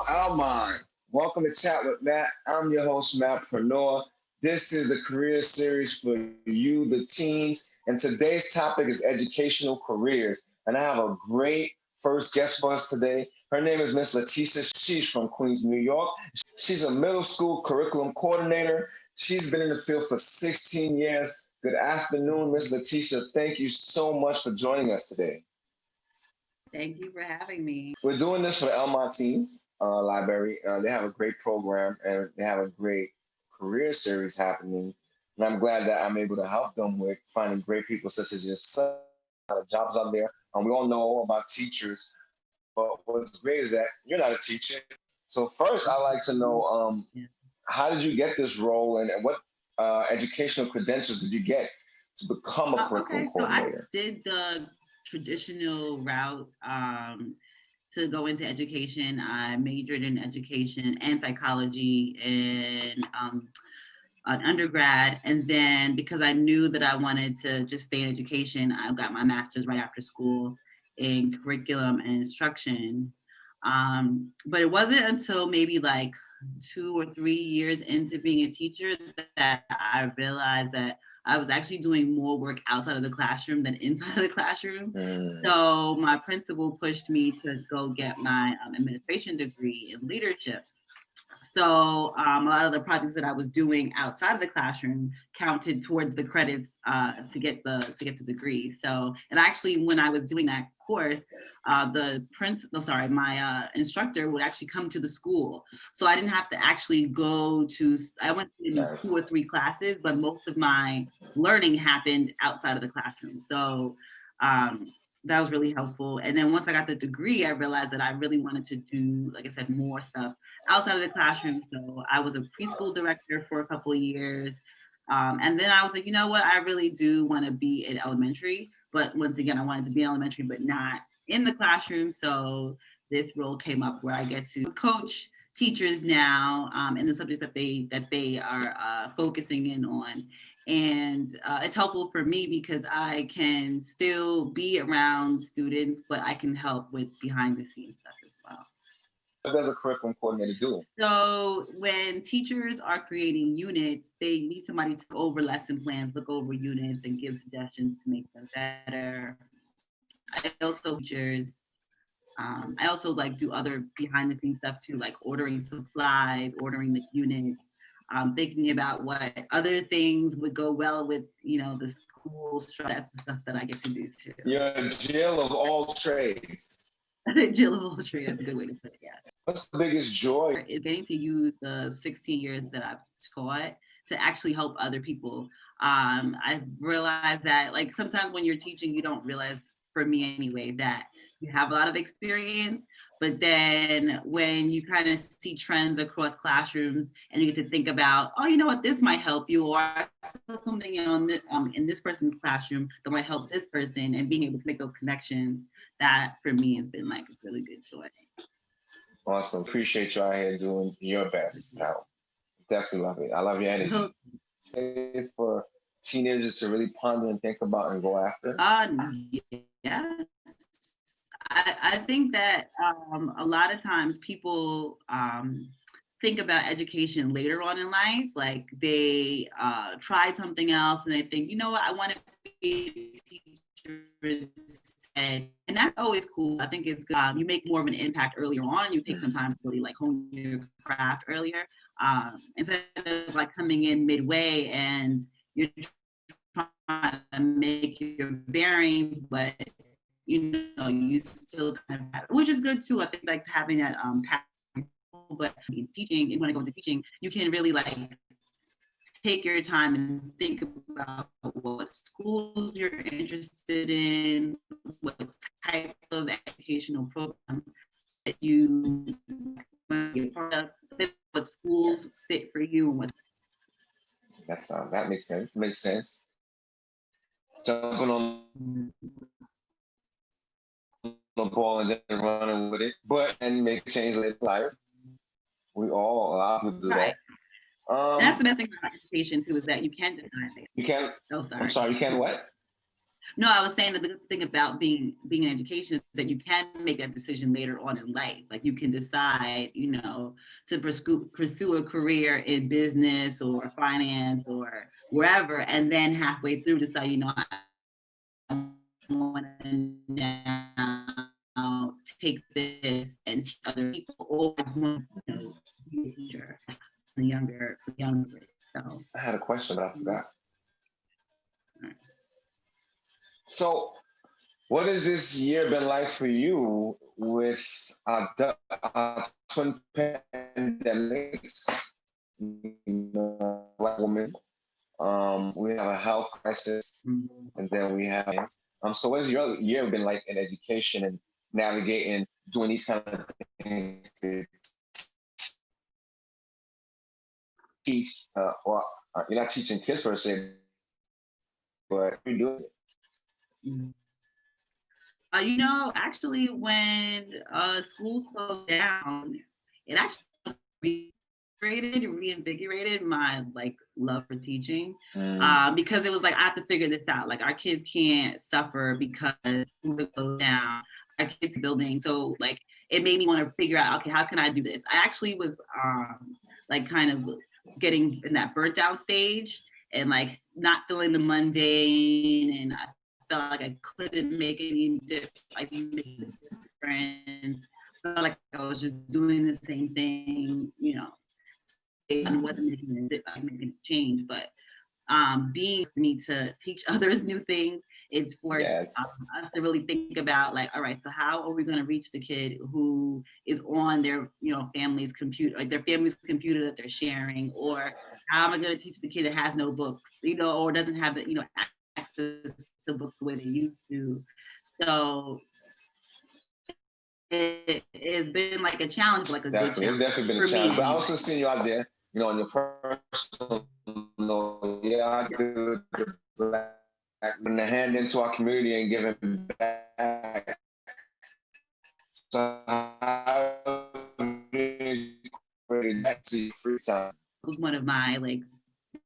Elmont. Welcome to Chat with Matt. I'm your host, Matpreneur. This is a career series for you, the teens, and today's topic is educational careers. And I have a great first guest for us today. Her name is Miss Leticha. She's from Queens, New York. She's a middle school curriculum coordinator. She's been in the field for 16 years. Good afternoon, Miss Leticha. Thank you so much for joining us today. Thank you for having me. We're doing this for the Elmont Teens Library. They have a great program and they have a great career series happening. And I'm glad that I'm able to help them with finding great people such as yourself. A lot of jobs out there. We all know about teachers, but what's great is that you're not a teacher. So first, I'd like to know how did you get this role and what educational credentials did you get to become a curriculum coordinator? So I did the traditional route to go into education. I majored in education and psychology in an undergrad. And then because I knew that I wanted to just stay in education, I got my master's right after school in curriculum and instruction. But it wasn't until maybe like 2 or 3 years into being a teacher that I realized that I was actually doing more work outside of the classroom than inside of the classroom. So my principal pushed me to go get my administration degree in leadership. So a lot of the projects that I was doing outside of the classroom counted towards the credits to get the degree. So, and actually, when I was doing that course, my instructor would actually come to the school. So I didn't have to actually go to. I went to 2 or 3 classes, but most of my learning happened outside of the classroom. So. That was really helpful. And then once I got the degree, I realized that I really wanted to do, like I said, more stuff outside of the classroom. So I was a preschool director for a couple of years. And then I was like, you know what? I really do want to be in elementary. But once again, I wanted to be in elementary, but not in the classroom. So this role came up where I get to coach teachers now in the subjects that they are focusing in on. And it's helpful for me because I can still be around students, but I can help with behind the scenes stuff as well. What does a curriculum coordinator do? So when teachers are creating units, they need somebody to go over lesson plans, look over units, and give suggestions to make them better. I also like do other behind the scenes stuff too, like ordering supplies, ordering the units, thinking about what other things would go well with, the school structure. That's the stuff that I get to do too. You're a Jill of all trades. Jill of all trades, that's a good way to put it, yeah. What's the biggest joy? Is getting to use the 16 years that I've taught to actually help other people. I realized that like sometimes when you're teaching, you don't realize, for me anyway, that you have a lot of experience, but then when you kind of see trends across classrooms and you get to think about, oh, you know what, this might help you, or something in this person's classroom that might help this person, and being able to make those connections, that for me has been like a really good joy. Awesome. Appreciate you out here doing your best. I definitely love it. I love your energy. For teenagers to really ponder and think about and go after? Yes. I think that a lot of times people think about education later on in life, like they try something else and they think, you know what, I want to be a teacher instead. And that's always cool. I think it's good. You make more of an impact earlier on. You take some time to really like hone your craft earlier, instead of like coming in midway and you're trying to make your bearings, but you still kind of, which is good too. I think like having that but in teaching, and when I go into teaching, you can really like take your time and think about what schools you're interested in, what type of educational program that you want to be a part of, what schools fit for you, and what. That makes sense. Makes sense. Jumping on the ball and then running with it, but and make a change later in life. We all allow to do that. That's the best thing about education too, is that you can deny things. You can't. Oh, sorry. I'm sorry. You can't what? No, I was saying that the good thing about being in education is that you can make that decision later on in life. Like you can decide, to pursue a career in business or finance or wherever, and then halfway through decide, I want to now take this and teach other people, or I want to, be a teacher, the younger. So I had a question, but I forgot. So, what has this year been like for you with our twin pandemics? Black woman. We have a health crisis, and then we have. So, what has your year been like in education and navigating, doing these kind of things to teach, or you're not teaching kids per se, but you're doing it. Actually, when school slowed down, it actually reinvigorated my love for teaching, because it was like I have to figure this out. Like our kids can't suffer because school goes down. Our kids are building, so it made me want to figure out, okay, how can I do this? I actually was kind of getting in that burnt out stage and not feeling the mundane, and I felt like I couldn't make any difference. Felt like I was just doing the same thing, and wasn't making a change. But being me to teach others new things, it's forced Yes. us to really think about all right, so how are we going to reach the kid who is on their family's computer, their family's computer that they're sharing, or how am I going to teach the kid that has no books, or doesn't have access to books the way they used to. So it's been a challenge, but a definitely. good challenge. It's definitely been a challenge. But I also seen you out there, on your personal note, I do the black, putting the hand into our community and giving back. So how that to free time? It was one of my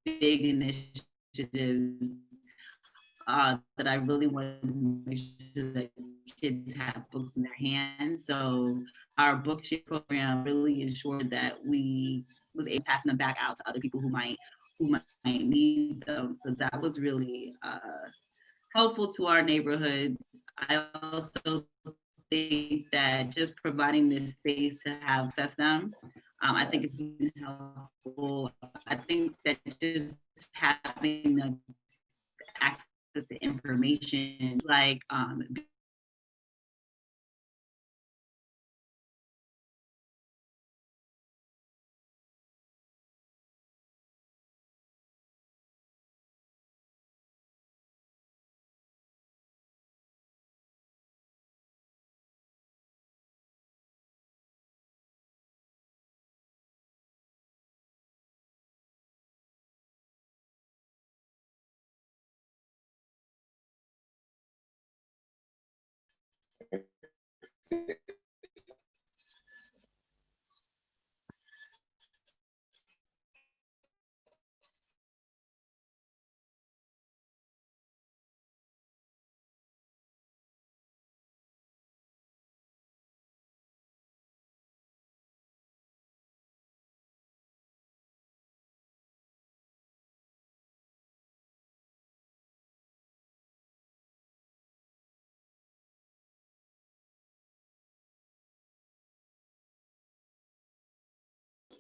big initiatives that I really wanted to make sure that kids have books in their hands. So our book share program really ensured that we was able to pass them back out to other people who might need them. So that was really helpful to our neighborhoods. I also think that just providing this space to have access them, I think it's been helpful. I think that just having the access to information,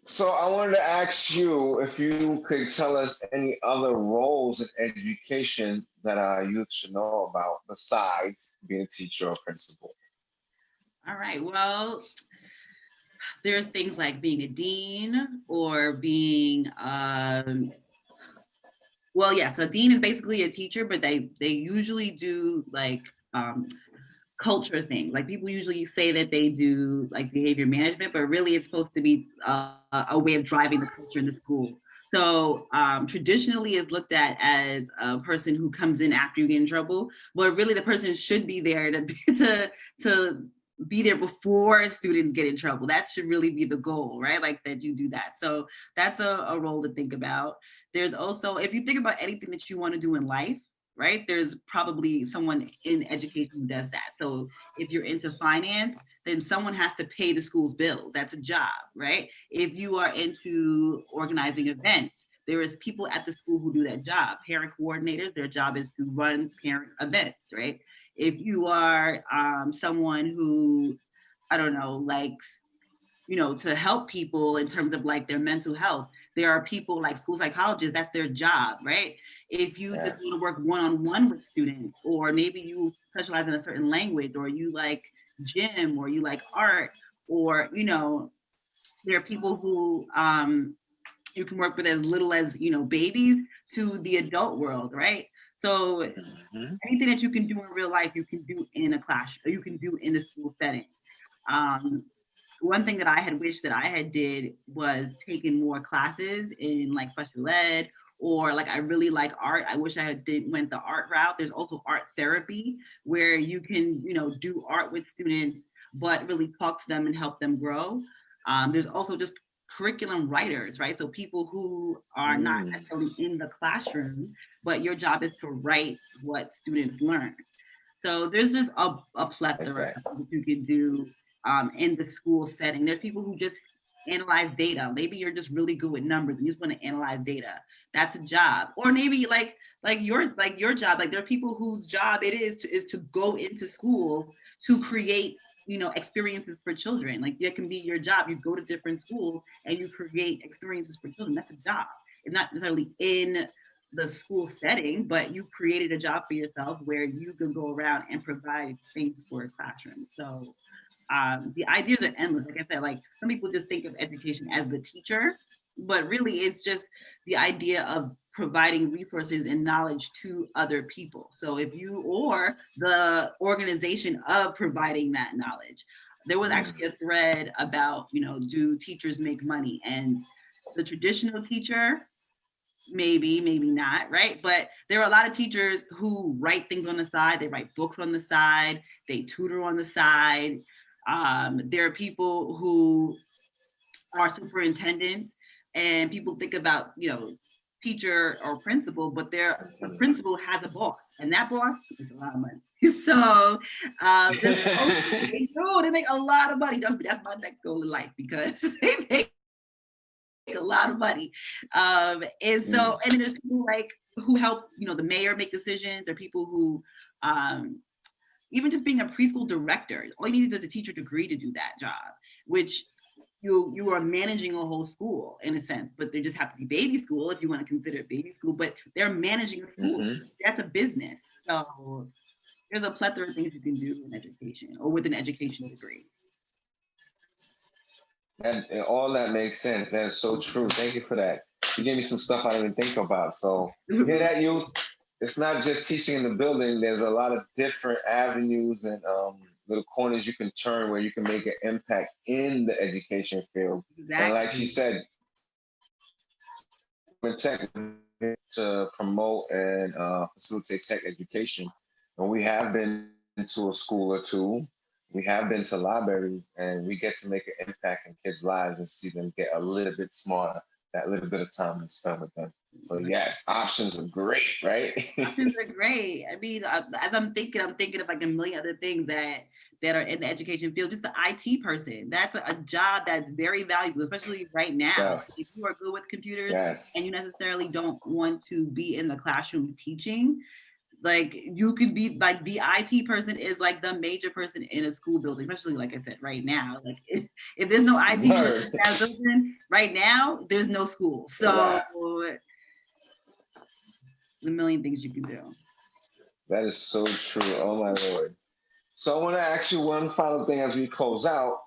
So I wanted to ask you if you could tell us any other roles in education that our youth should know about besides being a teacher or principal. all right, well, there's things like being a dean or being so a dean is basically a teacher, but they usually do culture things. People usually say that they do behavior management, but really it's supposed to be a way of driving the culture in the school. So traditionally is looked at as a person who comes in after you get in trouble, but really the person should be there to be there before students get in trouble. That should really be the goal, right? That you do that. So that's a role to think about. There's also, if you think about anything that you want to do in life, right? There's probably someone in education who does that. So if you're into finance, then someone has to pay the school's bill. That's a job, right? If you are into organizing events, there is people at the school who do that job. Parent coordinators, their job is to run parent events, right? If you are someone who, I don't know, likes, to help people in terms of like their mental health, there are people like school psychologists, that's their job, right? If you just want to work one-on-one with students, or maybe you specialize in a certain language, or you like gym, or you like art, or, there are people who you can work with as little as, babies to the adult world, right? So anything that you can do in real life, you can do in a class, or you can do in a school setting. Um, One thing that I had wished that I had did was taken more classes in like special ed, or like I really like art. I wish I had went the art route. There's also art therapy where you can, do art with students, but really talk to them and help them grow. There's also just curriculum writers, right? So people who are not necessarily in the classroom, but your job is to write what students learn. So there's just a plethora of things you can do in the school setting. There's people who just analyze data. Maybe you're just really good with numbers and you just want to analyze data. That's a job. Or maybe like your job. Like there are people whose job it is to go into school to create, experiences for children. Like that can be your job. You go to different schools and you create experiences for children. That's a job. It's not necessarily in the school setting, but you created a job for yourself where you can go around and provide things for a classroom. So the ideas are endless. Like I said, like some people just think of education as the teacher, but really it's just the idea of providing resources and knowledge to other people. So if you, or the organization of providing that knowledge. There was actually a thread about, do teachers make money? And the traditional teacher, maybe not, right? But there are a lot of teachers who write things on the side. They write books on the side, they tutor on the side. There are people who are superintendents, and people think about, teacher or principal, but the principal has a boss, and that boss makes a lot of money. So they make a lot of money. That's my next goal in life, because they make a lot of money. And so, and then there's people like who help, the mayor make decisions, or people who, even just being a preschool director, all you need is a teacher degree to do that job, which you are managing a whole school in a sense, but they just have to be baby school if you want to consider it baby school, but they're managing a school. That's a business. So there's a plethora of things you can do in education or with an education degree. And all that makes sense. That is so true. Thank you for that. You gave me some stuff I didn't think about. So hear that, youth? It's not just teaching in the building. There's a lot of different avenues and little corners you can turn where you can make an impact in the education field. Exactly. And like she said, tech to promote and facilitate tech education. And we have been to a school or two. We have been to libraries, and we get to make an impact in kids' lives and see them get a little bit smarter, that little bit of time to spend with them. So yes, options are great, right? Options are great. I mean, as I'm thinking of like a million other things that are in the education field. Just the IT person, that's a job that's very valuable, especially right now. Yes. If you are good with computers, yes. and you necessarily don't want to be in the classroom teaching, like you could be like the IT person is like the major person in a school building, especially like I said, right now. Like if there's no IT person in that building right now, there's no school. So a million things you can do. That is so true. Oh my Lord. So I want to ask you one final thing as we close out.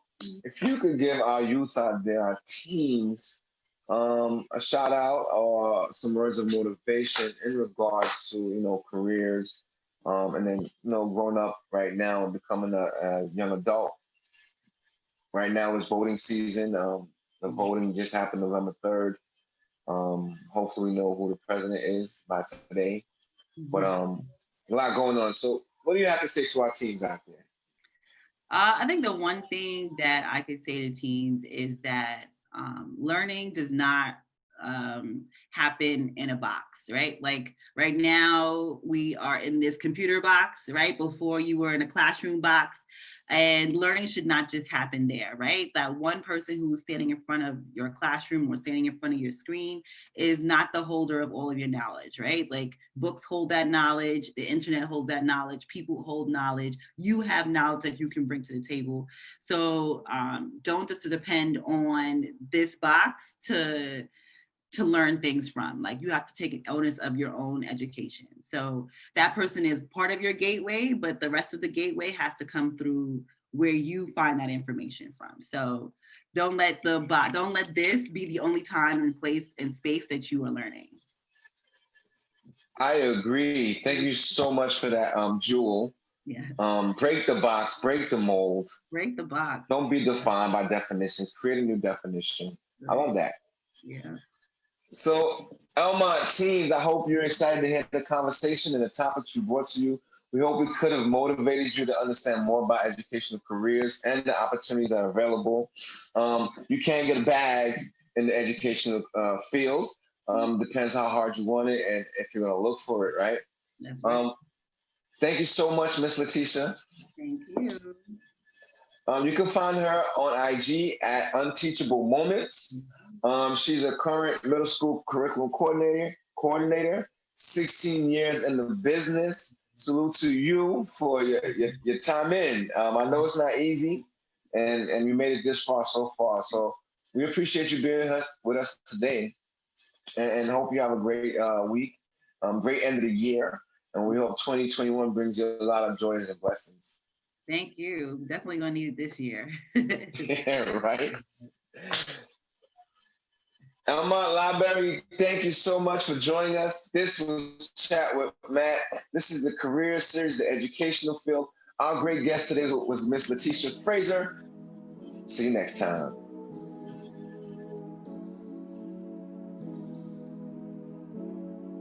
If you could give our youth out there, our teens, a shout out or some words of motivation in regards to careers, and then growing up right now and becoming a young adult. Right now is voting season. The voting just happened November 3rd. Hopefully we know who the president is by today. But a lot going on. So what do you have to say to our teens out there? I think the one thing that I could say to teens is that learning does not happen in a box. right? Like right now we are in this computer box, right? Before you were in a classroom box, and learning should not just happen there, right? That one person who's standing in front of your classroom or standing in front of your screen is not the holder of all of your knowledge, right? Like books hold that knowledge, the internet holds that knowledge, people hold knowledge, you have knowledge that you can bring to the table. So don't just depend on this box to learn things from. Like you have to take an onus of your own education. So that person is part of your gateway, but the rest of the gateway has to come through where you find that information from. So don't let this be the only time and place and space that you are learning. I agree. Thank you so much for that, Jewel. Yeah. Break the box, break the mold. Break the box. Don't be defined by definitions. Create a new definition. Right. I love that. Yeah. So, Elmont teens, I hope you're excited to hear the conversation and the topics we brought to you. We hope we could have motivated you to understand more about educational careers and the opportunities that are available. You can get a bag in the educational field. Depends how hard you want it and if you're going to look for it, right? That's right. Thank you so much, Miss Leticha. Thank you. You can find her on IG at Unteachable Moments. She's a current middle school curriculum coordinator, 16 years in the business. Salute to you for your time in. I know it's not easy, and you made it this far so far. So we appreciate you being with us today, and hope you have a great week, great end of the year, and we hope 2021 brings you a lot of joys and blessings. Thank you. Definitely gonna need it this year. Yeah, right. Elmont Library, thank you so much for joining us. This was Chat with Matt. This is the career series, the educational field. Our great guest today was Miss Leticha Fraser. See you next time.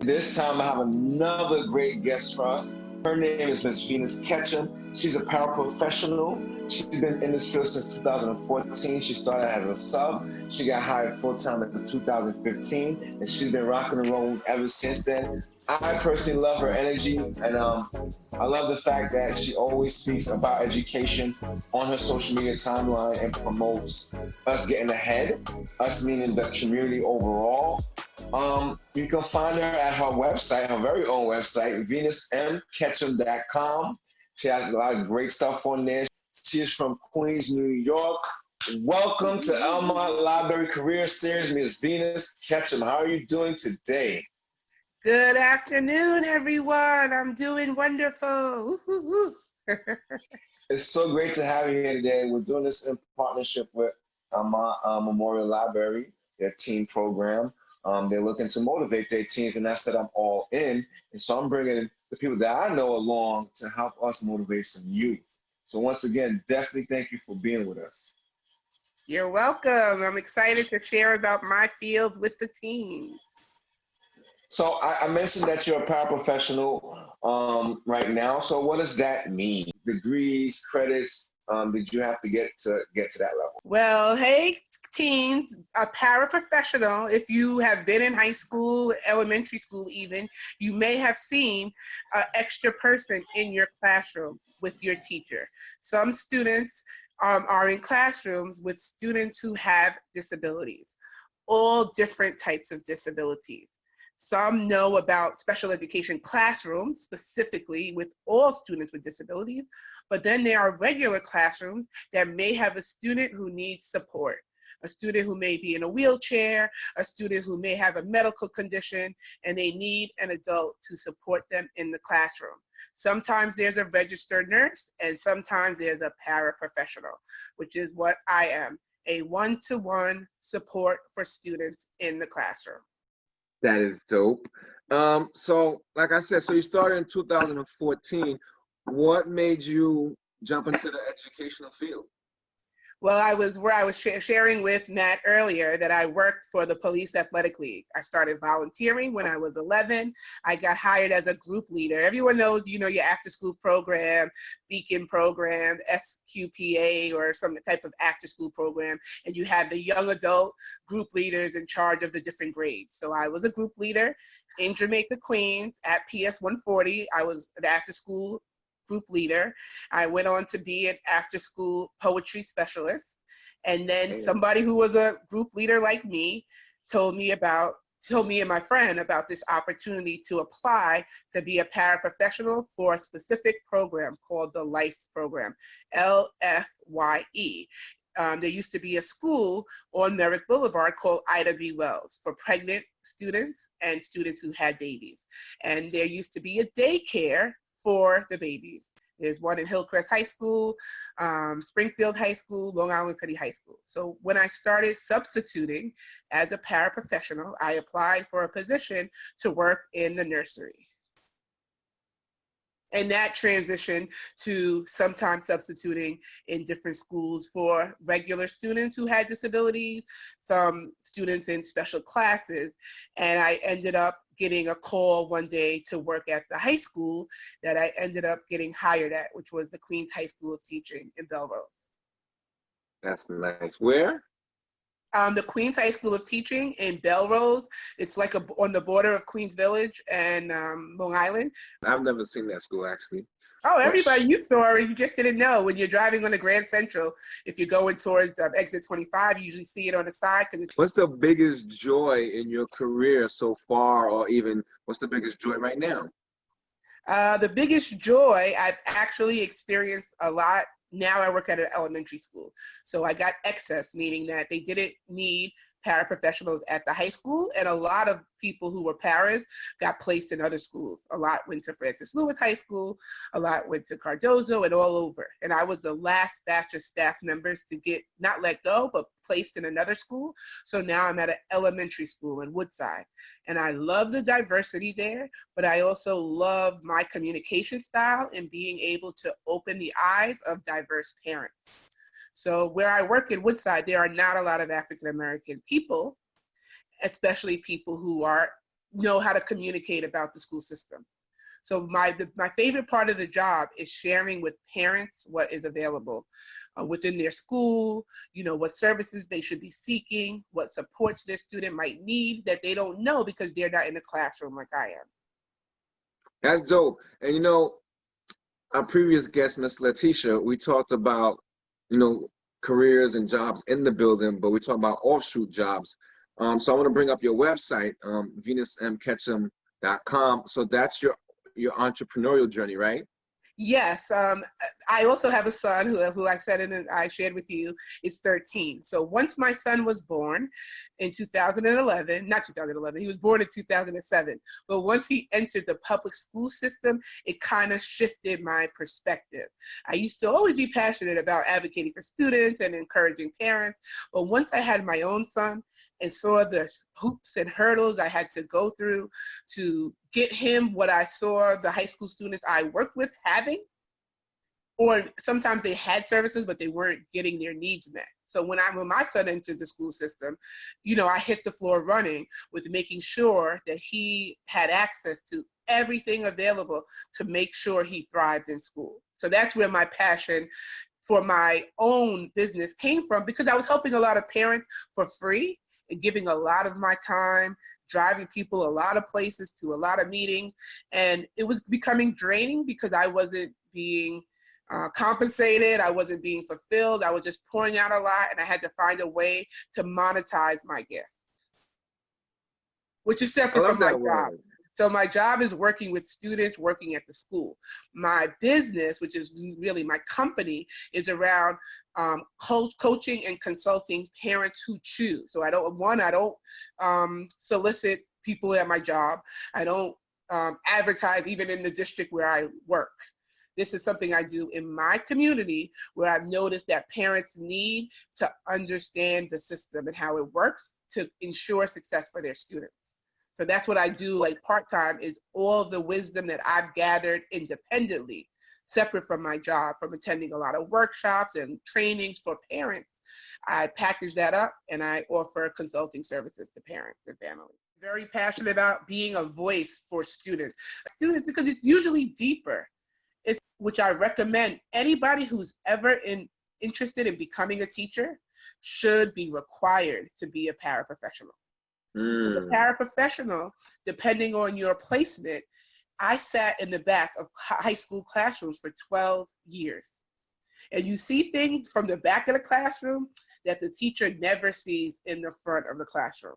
This time I have another great guest for us. Her name is Ms. Venus Ketcham. She's a paraprofessional. She's been in this field since 2014. She started as a sub. She got hired full-time in 2015, and she's been rocking and rolling ever since then. I personally love her energy, and I love the fact that she always speaks about education on her social media timeline and promotes us getting ahead, us meaning the community overall. You can find her at her website, her very own website, venusmketcham.com. She has a lot of great stuff on there. She is from Queens, New York. Welcome to Elmont Library Career Series, Ms. Venus Ketcham. How are you doing today? Good afternoon, everyone. I'm doing wonderful. It's so great to have you here today. We're doing this in partnership with Memorial Library, their teen program. They're looking to motivate their teens, and that's that I'm all in. And so I'm bringing the people that I know along to help us motivate some youth. So once again, definitely thank you for being with us. You're welcome. I'm excited to share about my field with the teens. So I mentioned that you're a paraprofessional right now. So what does that mean? Degrees, credits, did you have to get to that level? Well, hey, teens, a paraprofessional, if you have been in high school, elementary school even, you may have seen an extra person in your classroom with your teacher. Some students are in classrooms with students who have disabilities, all different types of disabilities. Some know about special education classrooms, specifically with all students with disabilities, but then there are regular classrooms that may have a student who needs support, a student who may be in a wheelchair, a student who may have a medical condition, and they need an adult to support them in the classroom. Sometimes there's a registered nurse, and sometimes there's a paraprofessional, which is what I am, a one-to-one support for students in the classroom. That is dope. So like I said, so you started in 2014. What made you jump into the educational field? Well, I was where I was sharing with Matt earlier that I worked for the Police Athletic League. I started volunteering when I was 11. I got hired as a group leader. Everyone knows, you know, your after school program, Beacon program, SQPA, or some type of after school program. And you have the young adult group leaders in charge of the different grades. So I was a group leader in Jamaica, Queens at PS 140. I was an after school group leader. I went on to be an after school poetry specialist. And then somebody who was a group leader like me told me and my friend about this opportunity to apply to be a paraprofessional for a specific program called the LIFE program, LFYE. There used to be a school on Merrick Boulevard called Ida B. Wells for pregnant students and students who had babies. And there used to be a daycare for the babies. There's one in Hillcrest High School, Springfield High School, Long Island City High School. So when I started substituting as a paraprofessional, I applied for a position to work in the nursery. And that transitioned to sometimes substituting in different schools for regular students who had disabilities, some students in special classes. And I ended up getting a call one day to work at the high school that I ended up getting hired at, which was the Queens High School of Teaching in Belrose. That's nice. Where? The Queens High School of Teaching in Belrose. It's like on the border of Queens Village and Long Island. I've never seen that school, actually. Oh, everybody, you saw it. You just didn't know. When you're driving on the Grand Central, if you're going towards exit 25, you usually see it on the side. What's the biggest joy in your career so far, or even what's the biggest joy right now? The biggest joy I've actually experienced a lot. Now I work at an elementary school. So I got excess, meaning that they didn't need paraprofessionals at the high school, and a lot of people who were paras got placed in other schools. A lot went to Francis Lewis High School, a lot went to Cardozo, and all over. And I was the last batch of staff members to get not let go, but placed in another school. So now I'm at an elementary school in Woodside. And I love the diversity there, but I also love my communication style and being able to open the eyes of diverse parents. So where I work in Woodside, there are not a lot of African-American people, especially people who know how to communicate about the school system. So my favorite part of the job is sharing with parents what is available within their school, what services they should be seeking, what supports their student might need that they don't know because they're not in the classroom like I am. That's dope. And our previous guest, Miss Leticha, we talked about careers and jobs in the building, but we talk about offshoot jobs. So I want to bring up your website, venusmketcham.com. So that's your entrepreneurial journey, right? Yes, I also have a son who I shared with you is 13. So once my son was born in 2011, not 2011, he was born in 2007. But once he entered the public school system, it kind of shifted my perspective. I used to always be passionate about advocating for students and encouraging parents. But once I had my own son and saw the hoops and hurdles I had to go through to get him what I saw the high school students I worked with having, or sometimes they had services, but they weren't getting their needs met. So when my son entered the school system, I hit the floor running with making sure that he had access to everything available to make sure he thrived in school. So that's where my passion for my own business came from, because I was helping a lot of parents for free and giving a lot of my time, driving people a lot of places to a lot of meetings. And it was becoming draining because I wasn't being compensated. I wasn't being fulfilled. I was just pouring out a lot, and I had to find a way to monetize my gift, which is separate from my job. So my job is working with students, working at the school. My business, which is really my company, is around coaching and consulting parents who choose. So I don't solicit people at my job. I don't advertise even in the district where I work. This is something I do in my community, where I've noticed that parents need to understand the system and how it works to ensure success for their students. So that's what I do, like part-time, is all the wisdom that I've gathered independently separate from my job, from attending a lot of workshops and trainings for parents. I package that up and I offer consulting services to parents and families. Very passionate about being a voice for students. Students, because it's usually deeper, which I recommend anybody who's ever interested in becoming a teacher should be required to be a paraprofessional. A paraprofessional, depending on your placement, I sat in the back of high school classrooms for 12 years. And you see things from the back of the classroom that the teacher never sees in the front of the classroom.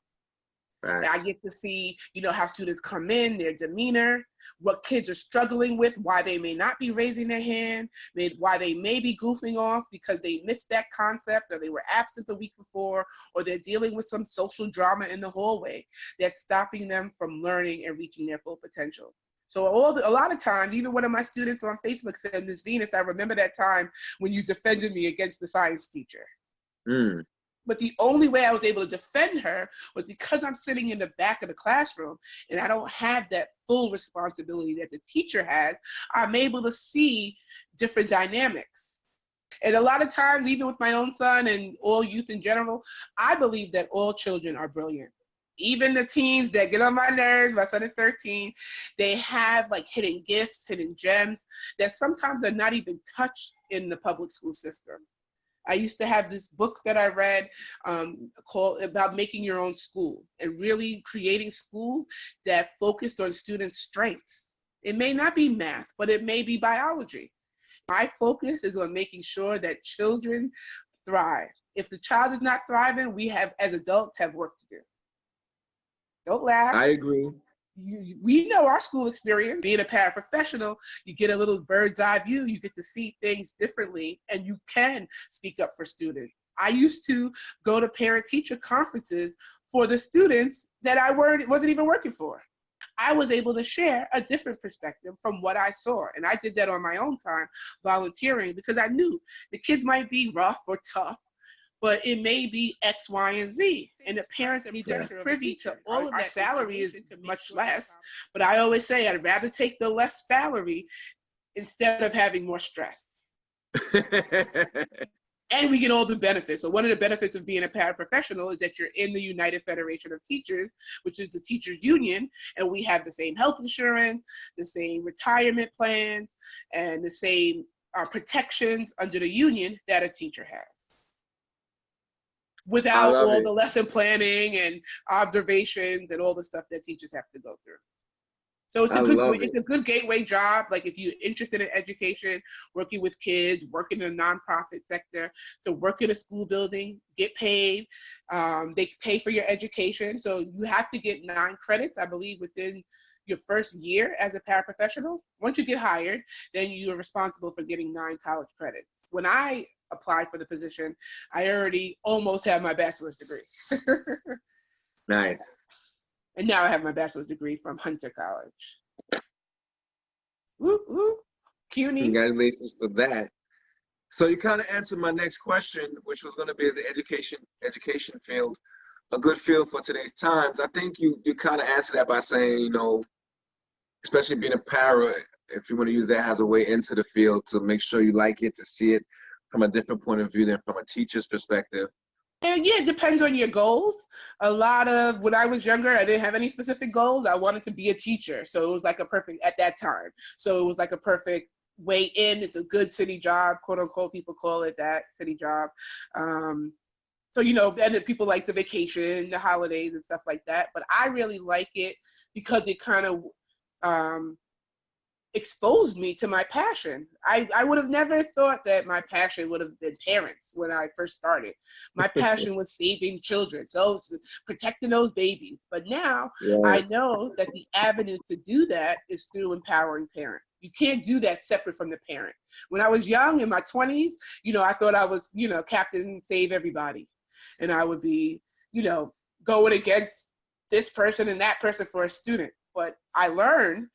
Right. I get to see, how students come in, their demeanor, what kids are struggling with, why they may not be raising their hand, why they may be goofing off because they missed that concept or they were absent the week before, or they're dealing with some social drama in the hallway that's stopping them from learning and reaching their full potential. So a lot of times, even one of my students on Facebook said, "Ms. Venus, I remember that time when you defended me against the science teacher." But the only way I was able to defend her was because I'm sitting in the back of the classroom and I don't have that full responsibility that the teacher has. I'm able to see different dynamics. And a lot of times, even with my own son and all youth in general, I believe that all children are brilliant. Even the teens that get on my nerves, my son is 13, they have like hidden gifts, hidden gems that sometimes are not even touched in the public school system. I used to have this book that I read called about making your own school and really creating schools that focused on students' strengths. It may not be math, but it may be biology. My focus is on making sure that children thrive. If the child is not thriving, we have, as adults, have work to do. Don't laugh. I agree. We know our school experience. Being a paraprofessional, you get a little bird's eye view. You get to see things differently, and you can speak up for students. I used to go to parent-teacher conferences for the students that I wasn't even working for. I was able to share a different perspective from what I saw, and I did that on my own time, volunteering, because I knew the kids might be rough or tough, but it may be X, Y, and Z. And the parents need to be privy to all of that. Our salary is much less, but I always say I'd rather take the less salary instead of having more stress. And we get all the benefits. So one of the benefits of being a paraprofessional is that you're in the United Federation of Teachers, which is the teachers union, and we have the same health insurance, the same retirement plans, and the same protections under the union that a teacher has, without all the lesson planning and observations and all the stuff that teachers have to go through. So it's a good gateway job. Like if you're interested in education, working with kids, working in a nonprofit sector, to work in a school building, get paid. They pay for your education. So you have to get 9 credits, I believe, within your first year as a paraprofessional. Once you get hired, then you are responsible for getting 9 college credits. When I applied for the position, I already almost had my bachelor's degree. Nice. And now I have my bachelor's degree from Hunter College. Woo, woo. CUNY. Congratulations for that. So you kind of answered my next question, which was going to be the education field, a good field for today's times. I think you kind of answered that by saying, especially being a para, if you want to use that as a way into the field, to make sure you like it, to see it from a different point of view than from a teacher's perspective. And yeah, it depends on your goals. When I was younger, I didn't have any specific goals. I wanted to be a teacher. So it was like at that time. So it was like a perfect way in. It's a good city job, quote unquote, people call it that, city job. And then people like the vacation, the holidays and stuff like that. But I really like it because it kind of exposed me to my passion. I would have never thought that my passion would have been parents when I first started. My passion was saving children, so protecting those babies. But now I know that the avenue to do that is through empowering parents. You can't do that separate from the parent. When I was young, in my 20s, I thought I was, Captain Save Everybody. And I would be, going against this person and that person for a student. But I learned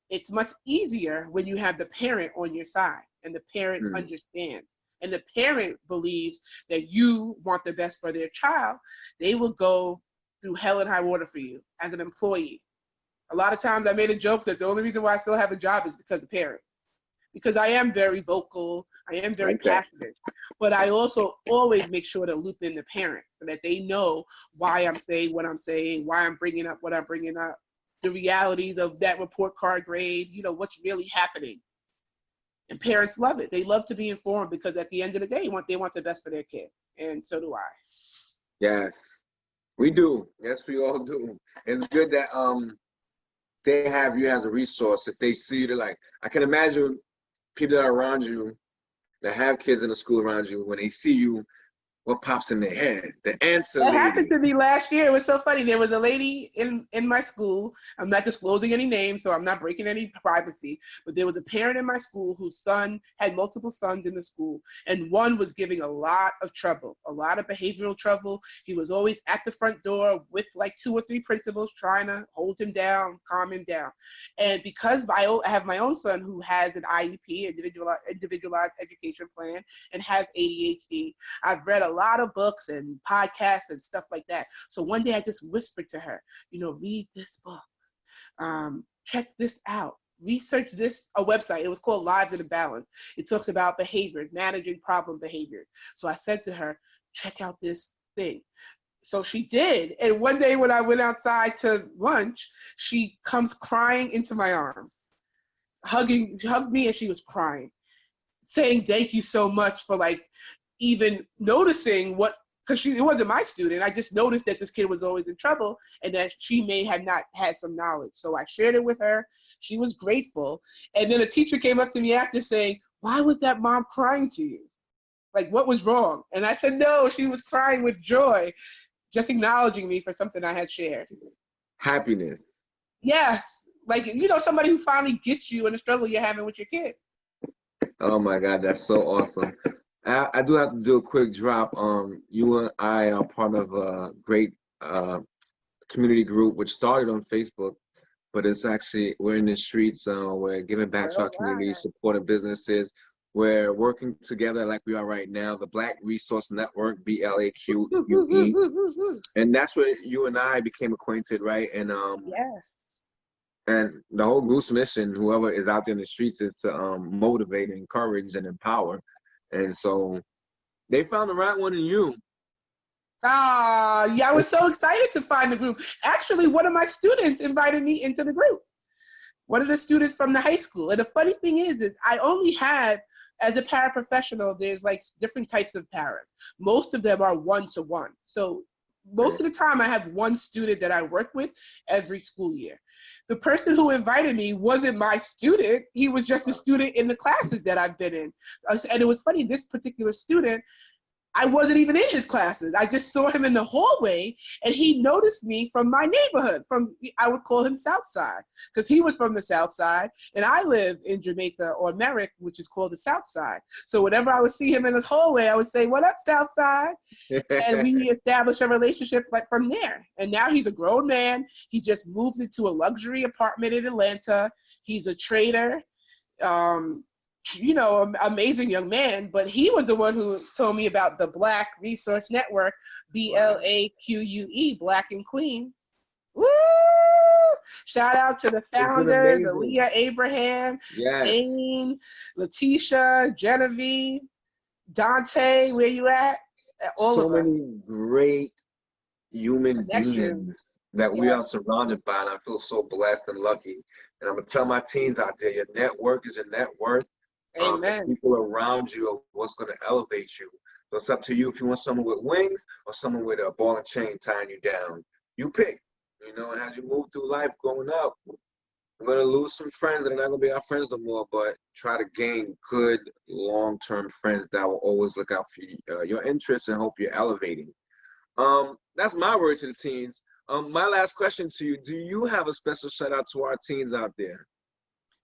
it's much easier when you have the parent on your side and the parent understands and the parent believes that you want the best for their child. They will go through hell and high water for you as an employee. A lot of times I made a joke that the only reason why I still have a job is because of parents. because I am very vocal. I am very Like that. passionate, but I also always make sure to loop in the parent so that they know why I'm saying what I'm saying, why I'm bringing up what I'm bringing up, the realities of that report card grade, you know, what's really happening. And parents love it. They love to be informed because at the end of the day, they want the best for their kid. And so do I. Yes, we do. Yes, we all do. It's good that they have you as a resource. If they see you, they're like, I can imagine people that are around you that have kids in the school around you, when they see you, what pops in their head? The answer That happened lady. to me last year. It was so funny. There was a lady in my school. I'm not disclosing any names, so I'm not breaking any privacy. But there was a parent in my school whose son had multiple sons in the school, and one was giving a lot of trouble, a lot of behavioral trouble. He was always at the front door with like 2 or 3 principals trying to hold him down, calm him down. And because I have my own son who has an IEP, individualized education plan, and has ADHD, I've read a lot of books and podcasts and stuff like that. So one day I just whispered to her, you know, read this book, check this out, research this, a website. It was called Lives in a Balance. It talks about behavior, managing problem behavior. So I said to her, check out this thing. So she did. And one day when I went outside to lunch, she comes crying into my arms, she hugged me and she was crying, saying thank you so much for like even noticing what, because it wasn't my student. I just noticed that this kid was always in trouble and that she may have not had some knowledge. So I shared it with her. She was grateful. And then a teacher came up to me after saying, why was that mom crying to you? Like, what was wrong? And I said, no, she was crying with joy, just acknowledging me for something I had shared. Happiness. Yes. Like, you know, somebody who finally gets you in the struggle you're having with your kid. Oh my God, that's so awesome. I do have to do a quick drop. You and I are part of a great community group which started on Facebook, but it's actually, we're in the streets. We're giving back to our community, supporting businesses. We're working together like we are right now, the Black Resource Network, BLAQUE. And that's where you and I became acquainted, right? And Yes. and the whole group's mission, whoever is out there in the streets, is to motivate, encourage, and empower. And so they found the right one in you. Yeah, I was so excited to find the group. Actually, one of my students invited me into the group. One of the students from the high school. And the funny thing is I only had, as a paraprofessional, there's like different types of paras. Most of them are one-to-one. So most of the time I have one student that I work with every school year. The person who invited me wasn't my student. He was just a student in the classes that I've been in. And it was funny, this particular student, I wasn't even in his classes. I just saw him in the hallway and he noticed me from my neighborhood, I would call him Southside, because he was from the South Side and I live in Jamaica, or Merrick, which is called the South Side. So whenever I would see him in the hallway, I would say, what up, Southside? And we established a relationship like from there. And now he's a grown man. He just moved into a luxury apartment in Atlanta. He's a trader. You know, amazing young man, but he was the one who told me about the Black Resource Network, BLAQUE, Black in Queens. Woo! Shout out to the founders, Aaliyah Abraham, Yes. Jane, Leticha, Genevieve, Dante, where you at? All so of them. many great human beings that we are surrounded by, and I feel so blessed and lucky. And I'm gonna tell my teens out there, your network is your net worth. Amen. The people around you are what's going to elevate you. So it's up to you if you want someone with wings or someone with a ball and chain tying you down. You pick. You know, and as you move through life growing up, we're going to lose some friends that are not going to be our friends no more, but try to gain good long-term friends that will always look out for your interests and hope you're elevating. That's my word to the teens. My last question to you, do you have a special shout out to our teens out there?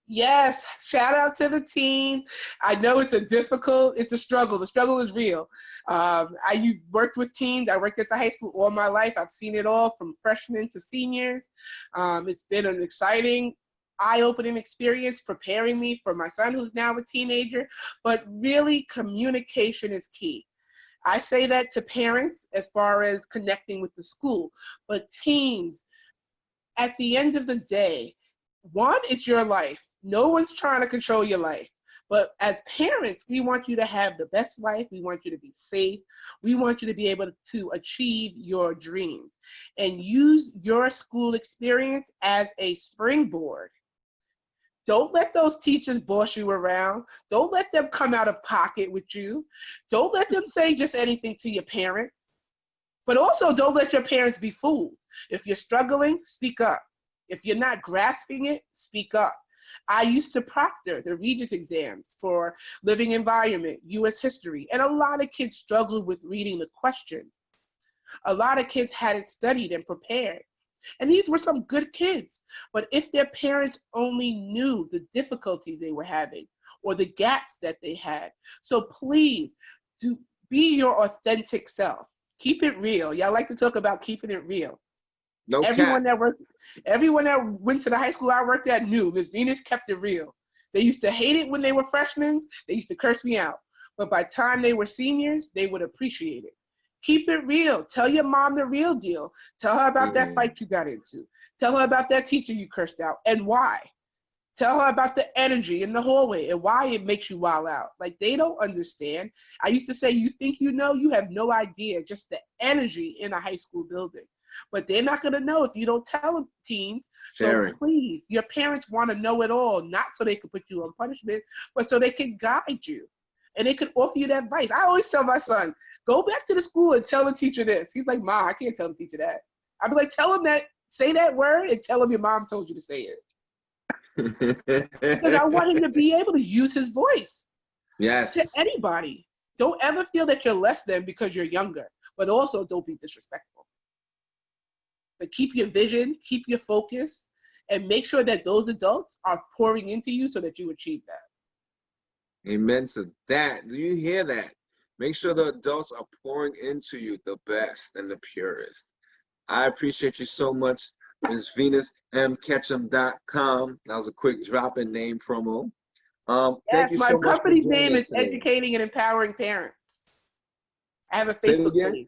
Yes, shout out to the teens. I know it's a struggle. The struggle is real. I worked with teens. I worked at the high school all my life. I've seen it all from freshmen to seniors. It's been an exciting, eye-opening experience preparing me for my son who's now a teenager, but really communication is key. I say that to parents as far as connecting with the school, but teens, at the end of the day, one, it's your life. No one's trying to control your life. But as parents, we want you to have the best life. We want you to be safe. We want you to be able to achieve your dreams and use your school experience as a springboard. Don't let those teachers boss you around. Don't let them come out of pocket with you. Don't let them say just anything to your parents. But also don't let your parents be fooled. If you're struggling, speak up. If you're not grasping it, speak up. I used to proctor the Regents exams for living environment, U.S. history, and a lot of kids struggled with reading the questions. A lot of kids hadn't studied and prepared. And these were some good kids. But if their parents only knew the difficulties they were having or the gaps that they had. So please, be your authentic self. Keep it real. Y'all like to talk about keeping it real. No Everyone cap. that went to the high school I worked at knew Miss Venus kept it real. They used to hate it when they were freshmen. They used to curse me out. But by the time they were seniors, they would appreciate it. Keep it real. Tell your mom the real deal. Tell her about that fight you got into. Tell her about that teacher you cursed out and why. Tell her about the energy in the hallway and why it makes you wild out. Like, they don't understand. I used to say, you think you know, you have no idea, just the energy in a high school building. But they're not going to know if you don't tell them, teens. So please, your parents want to know it all, not so they can put you on punishment, but so they can guide you. And they can offer you that advice. I always tell my son, go back to the school and tell the teacher this. He's like, Ma, I can't tell the teacher that. I'd be like, tell him that, say that word and tell him your mom told you to say it. Because I want him to be able to use his voice. Yes. To anybody. Don't ever feel that you're less than because you're younger, but also don't be disrespectful. But keep your vision, keep your focus, and make sure that those adults are pouring into you so that you achieve that. Amen to that. Do you hear that? Make sure the adults are pouring into you the best and the purest. I appreciate you so much, Ms. Venus. Ketcham.com. That was a quick drop-in name promo. Thank you so much. My company's name is Educating and Empowering Parents. I have a Facebook page.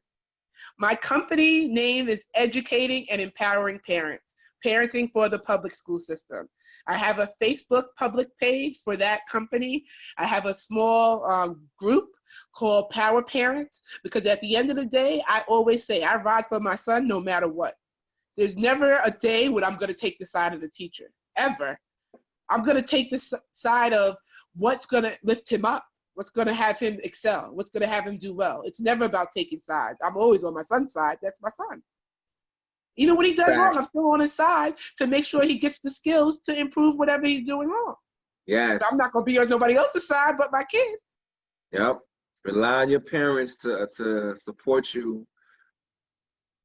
My company name is Educating and Empowering Parents, Parenting for the Public School System. I have a Facebook public page for that company. I have a small group called Power Parents, because at the end of the day, I always say I ride for my son no matter what. There's never a day when I'm going to take the side of the teacher, ever. I'm going to take the side of what's going to lift him up, what's going to have him excel, what's going to have him do well. It's never about taking sides. I'm always on my son's side. That's my son. Even when he does wrong, I'm still on his side to make sure he gets the skills to improve whatever he's doing wrong. Yes. So I'm not going to be on nobody else's side but my kid. Yep. Rely on your parents to support you.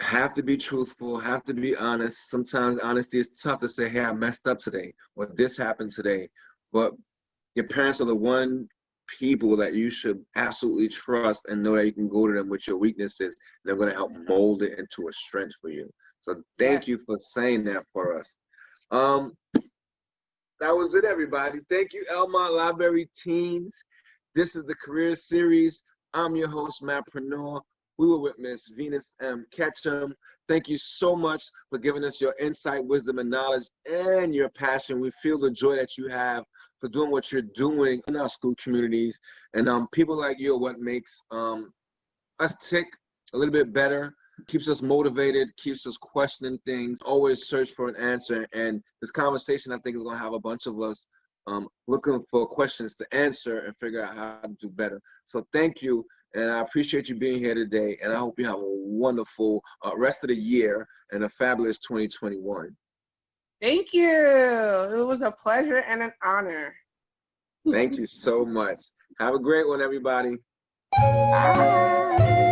Have to be truthful, have to be honest. Sometimes honesty is tough to say, hey, I messed up today, or this happened today. But your parents are the one people that you should absolutely trust and know that you can go to them with your weaknesses. And they're going to help mold it into a strength for you. So thank you for saying that for us. That was it, everybody. Thank you, Elmont Library Teens. This is the Career Series. I'm your host, Matpreneur. We were with Miss Venus Ketcham. Thank you so much for giving us your insight, wisdom, and knowledge, and your passion. We feel the joy that you have for doing what you're doing in our school communities. And people like you are what makes us tick a little bit better, keeps us motivated, keeps us questioning things, always search for an answer. And this conversation, I think, is going to have a bunch of us looking for questions to answer and figure out how to do better. So thank you. And I appreciate you being here today. And I hope you have a wonderful rest of the year and a fabulous 2021. Thank you. It was a pleasure and an honor. Thank you so much. Have a great one, everybody. Bye.